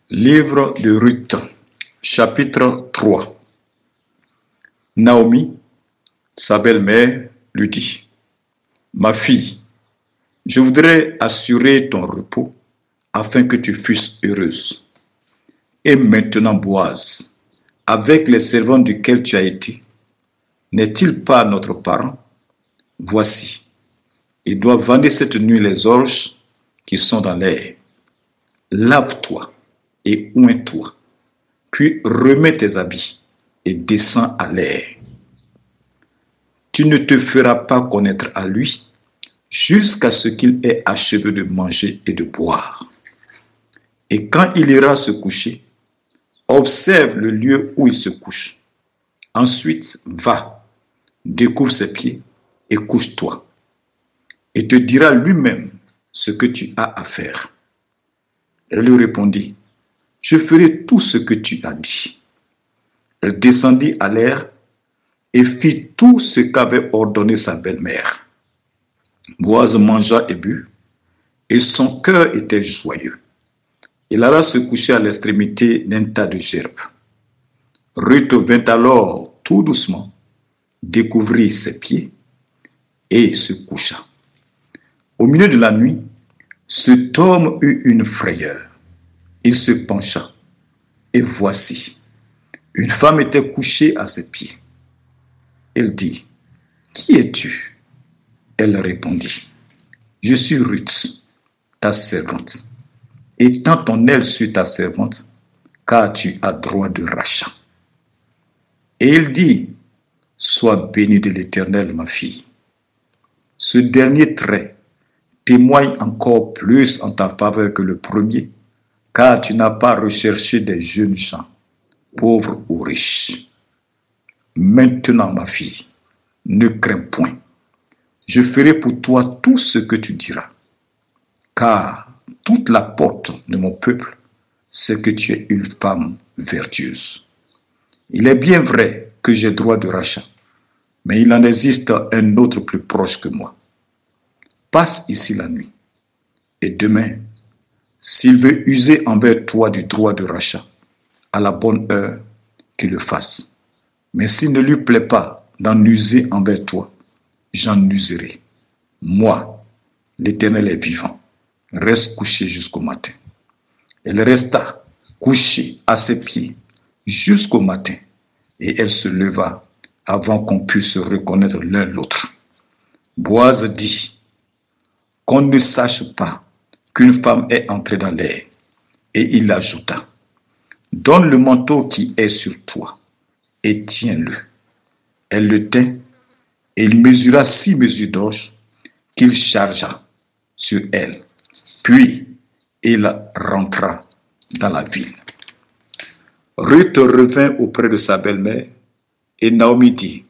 Livre de Ruth, chapitre 3. Naomi, sa belle-mère, lui dit: Ma fille, je voudrais assurer ton repos afin que tu fusses heureuse. Et maintenant, Boaz, avec les servants duquel tu as été, n'est-il pas notre parent? Voici, il doit vanner cette nuit les orges qui sont dans l'air. Lave-toi et oins-toi, puis remets tes habits et descends à l'air. Tu ne te feras pas connaître à lui jusqu'à ce qu'il ait achevé de manger et de boire. Et quand il ira se coucher, observe le lieu où il se couche. Ensuite, va, découpe ses pieds et couche-toi. Et te dira lui-même ce que tu as à faire. Elle lui répondit: Je ferai tout ce que tu as dit. Elle descendit à l'air et fit tout ce qu'avait ordonné sa belle-mère. Boaz mangea et but, et son cœur était joyeux. Il alla se coucher à l'extrémité d'un tas de gerbes. Ruth vint alors tout doucement découvrir ses pieds et se coucha. Au milieu de la nuit, cet homme eut une frayeur. Il se pencha, et voici, une femme était couchée à ses pieds. Il dit: Qui es-tu? Elle répondit: Je suis Ruth, ta servante. Étends ton aile sur ta servante, car tu as droit de rachat. Et il dit: Sois bénie de l'Éternel, ma fille. Ce dernier trait témoigne encore plus en ta faveur que le premier, car tu n'as pas recherché des jeunes gens, pauvres ou riches. Maintenant, ma fille, ne crains point. Je ferai pour toi tout ce que tu diras, car toute la porte de mon peuple sait que tu es une femme vertueuse. Il est bien vrai que j'ai droit de rachat, mais il en existe un autre plus proche que moi. Passe ici la nuit, et demain, s'il veut user envers toi du droit de rachat, à la bonne heure, qu'il le fasse. Mais s'il ne lui plaît pas d'en user envers toi, j'en userai. Moi, l'Éternel est vivant. Reste couché jusqu'au matin. Elle resta couchée à ses pieds jusqu'au matin, et elle se leva avant qu'on puisse se reconnaître l'un l'autre. Boaz dit: Qu'on ne sache pas qu'une femme est entrée dans l'air. Et il ajouta: Donne le manteau qui est sur toi et tiens-le. Elle le tint, et il mesura 6 mesures d'orge qu'il chargea sur elle. Puis il rentra dans la ville. Ruth revint auprès de sa belle-mère, et Naomi dit: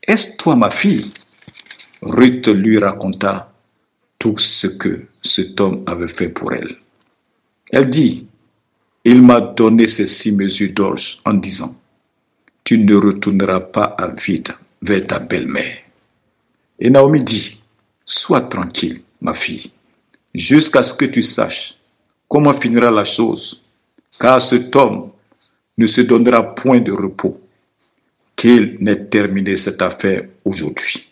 Est-ce toi ma fille? Ruth lui raconta tout ce que cet homme avait fait pour elle. Elle dit: Il m'a donné ces 6 mesures d'orge en disant: Tu ne retourneras pas à vide vers ta belle-mère. Et Naomi dit: Sois tranquille, ma fille, jusqu'à ce que tu saches comment finira la chose, car cet homme ne se donnera point de repos, qu'il n'ait terminé cette affaire aujourd'hui.